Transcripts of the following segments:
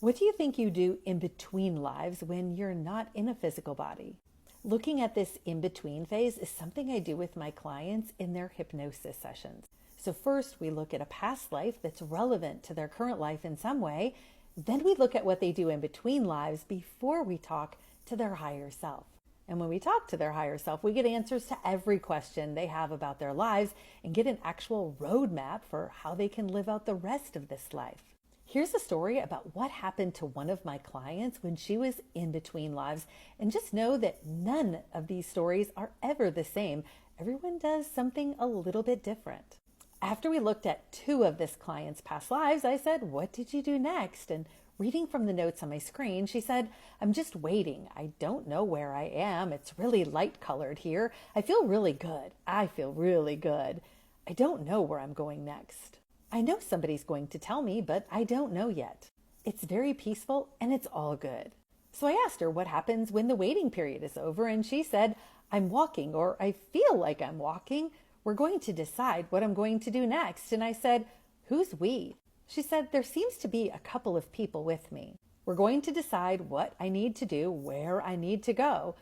What do you think you do in between lives when you're not in a physical body? Looking at this in-between phase is something I do with my clients in their hypnosis sessions. So first we look at a past life that's relevant to their current life in some way. Then we look at what they do in between lives before we talk to their higher self. And when we talk to their higher self, we get answers to every question they have about their lives and get an actual roadmap for how they can live out the rest of this life. Here's a story about what happened to one of my clients when she was in between lives. And just know that none of these stories are ever the same. Everyone does something a little bit different. After we looked at 2 of this client's past lives, I said, "What did you do next?" And reading from the notes on my screen, she said, "I'm just waiting. I don't know where I am. It's really light colored here. I feel really good. I feel really good. I don't know where I'm going next. I know somebody's going to tell me, but I don't know yet. It's very peaceful and it's all good." So I asked her what happens when the waiting period is over, and she said, "I'm walking, or I feel like I'm walking. We're going to decide what I'm going to do next." And I said, "Who's we?" She said, "There seems to be a couple of people with me. We're going to decide what I need to do, where I need to go.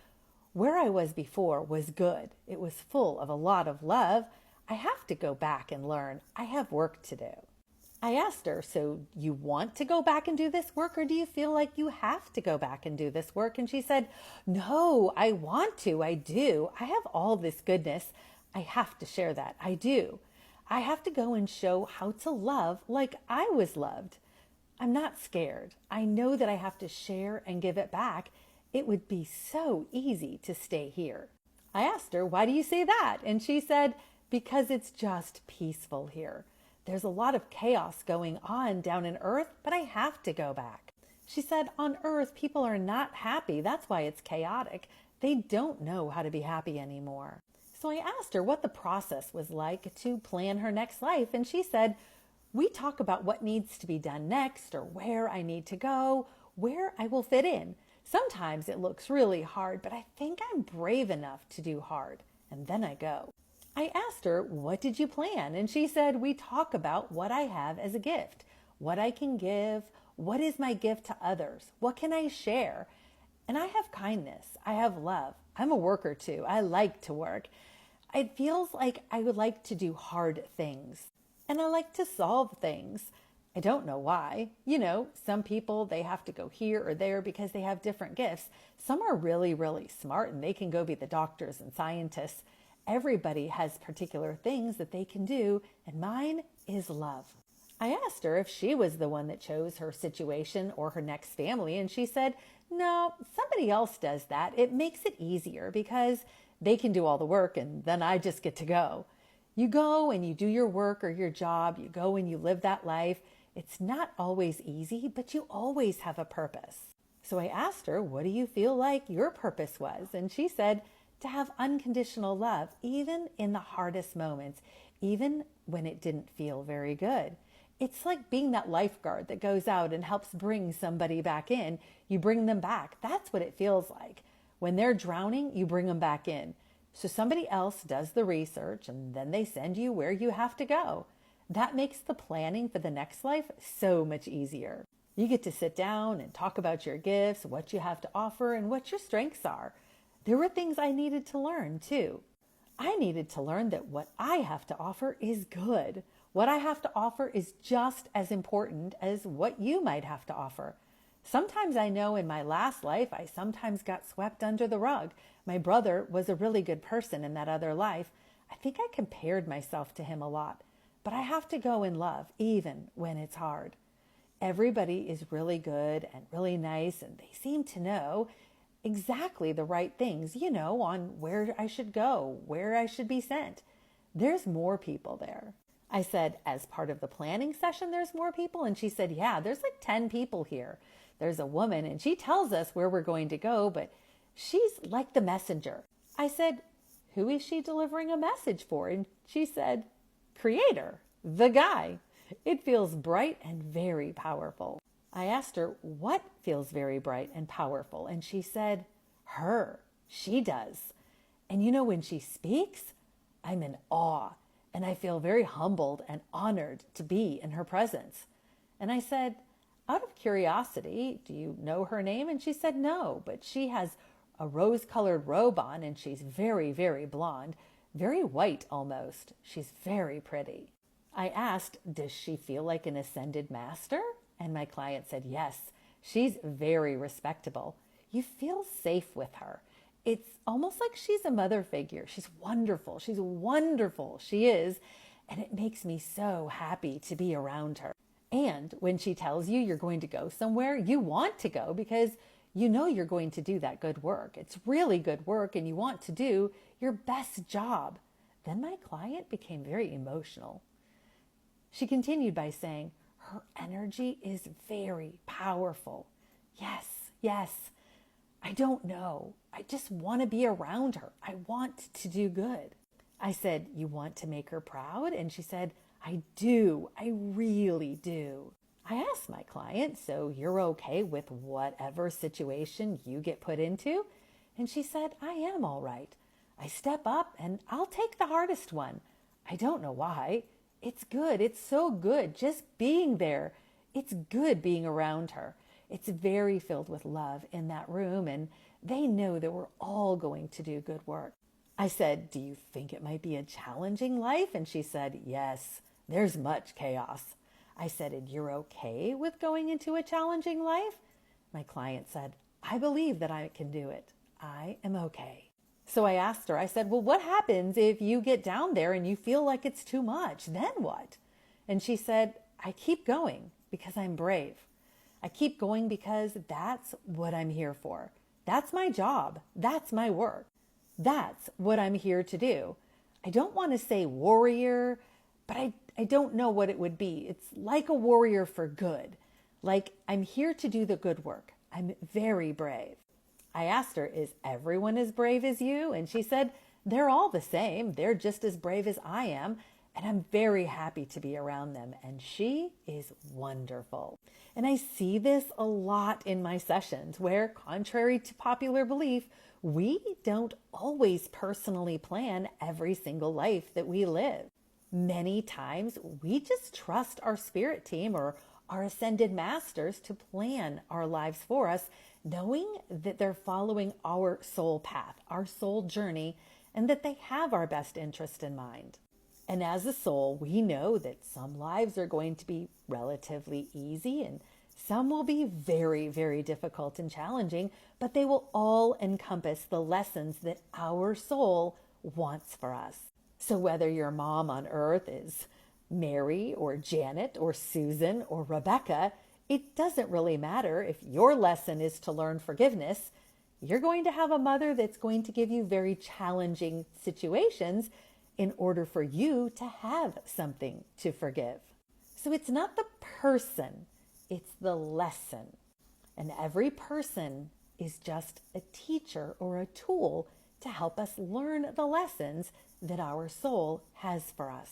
Where I was before was good. It was full of a lot of love. I have to go back and learn. I have work to do." I asked her, "So you want to go back and do this work, or do you feel like you have to go back and do this work?" And she said, "No, I want to. I do. I have all this goodness. I have to share that. I do. I have to go and show how to love like I was loved. I'm not scared. I know that I have to share and give it back. It would be so easy to stay here." I asked her, "Why do you say that?" And she said, "Because it's just peaceful here. There's a lot of chaos going on down in Earth, but I have to go back." She said, "On Earth, people are not happy. That's why it's chaotic. They don't know how to be happy anymore." So I asked her what the process was like to plan her next life. And she said, "We talk about what needs to be done next, or where I need to go, where I will fit in. Sometimes it looks really hard, but I think I'm brave enough to do hard. And then I go." I asked her, "What did you plan?" And she said, "We talk about what I have as a gift, what I can give, what is my gift to others, what can I share. And I have kindness, I have love. I'm a worker too. I like to work. It feels like I would like to do hard things. And I like to solve things. I don't know why. Some people, they have to go here or there because they have different gifts. Some are really, really smart and they can go be the doctors and scientists. Everybody has particular things that they can do, and mine is love." I asked her if she was the one that chose her situation or her next family, and she said, "No, somebody else does that. It makes it easier because they can do all the work and then I just get to go. You go and you do your work or your job. You go and you live that life. It's not always easy, but you always have a purpose." So I asked her, "What do you feel like your purpose was?" And she said, "To have unconditional love, even in the hardest moments, even when it didn't feel very good. It's like being that lifeguard that goes out and helps bring somebody back in. You bring them back. That's what it feels like. When they're drowning, you bring them back in. So somebody else does the research and then they send you where you have to go. That makes the planning for the next life so much easier. You get to sit down and talk about your gifts, what you have to offer, and what your strengths are. There were things I needed to learn too. I needed to learn that what I have to offer is good. What I have to offer is just as important as what you might have to offer. Sometimes I know in my last life, I sometimes got swept under the rug. My brother was a really good person in that other life. I think I compared myself to him a lot. But I have to go in love, even when it's hard. Everybody is really good and really nice, and they seem to know exactly the right things, on where I should go, where I should be sent. There's more people there." I said, "As part of the planning session, there's more people?" And she said, "Yeah, there's like 10 people here. There's a woman and she tells us where we're going to go, but she's like the messenger." I said, "Who is she delivering a message for?" And she said, "Creator, the guy. It feels bright and very powerful." I asked her, "What feels very bright and powerful?" And she said, "Her. She does. And when she speaks, I'm in awe, and I feel very humbled and honored to be in her presence." And I said, out of curiosity, do you know her name? And she said no, but she has a rose-colored robe on and she's very, very blonde, very white almost. She's very pretty. I asked, does she feel like an ascended master? And my client said, yes, she's very respectable. You feel safe with her. It's almost like she's a mother figure. She's wonderful. She's wonderful. She is. And it makes me so happy to be around her. And when she tells you you're going to go somewhere, you want to go because you know you're going to do that good work. It's really good work and you want to do your best job. Then my client became very emotional. She continued by saying, her energy is very powerful. Yes, yes. I don't know. I just want to be around her. I want to do good. I said, you want to make her proud? And she said, I do. I really do. I asked my client, so you're okay with whatever situation you get put into? And she said, I am all right. I step up and I'll take the hardest one. I don't know why. It's good. It's so good just being there. It's good being around her. It's very filled with love in that room, and they know that we're all going to do good work. I said, do you think it might be a challenging life? And she said, yes, there's much chaos. I said, and you're okay with going into a challenging life? My client said, I believe that I can do it. I am okay. So I asked her, I said, well, what happens if you get down there and you feel like it's too much? Then what? And she said, I keep going because I'm brave. I keep going because that's what I'm here for. That's my job. That's my work. That's what I'm here to do. I don't want to say warrior, but I don't know what it would be. It's like a warrior for good. Like I'm here to do the good work. I'm very brave. I asked her, is everyone as brave as you? And she said, they're all the same. They're just as brave as I am. And I'm very happy to be around them. And she is wonderful. And I see this a lot in my sessions where, contrary to popular belief, we don't always personally plan every single life that we live. Many times we just trust our spirit team or our ascended masters to plan our lives for us, knowing that they're following our soul path, our soul journey, and that they have our best interest in mind. And as a soul, we know that some lives are going to be relatively easy and some will be very, very difficult and challenging, but they will all encompass the lessons that our soul wants for us. So whether your mom on earth is Mary or Janet or Susan or Rebecca, it doesn't really matter. If your lesson is to learn forgiveness, you're going to have a mother that's going to give you very challenging situations in order for you to have something to forgive. So it's not the person, it's the lesson. And every person is just a teacher or a tool to help us learn the lessons that our soul has for us.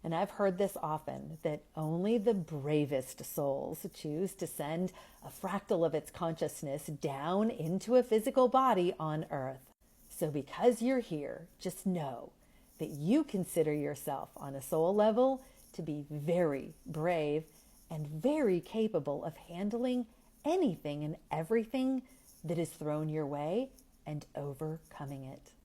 And I've heard this often, that only the bravest souls choose to send a fractal of its consciousness down into a physical body on Earth. So because you're here, just know that you consider yourself on a soul level to be very brave and very capable of handling anything and everything that is thrown your way and overcoming it.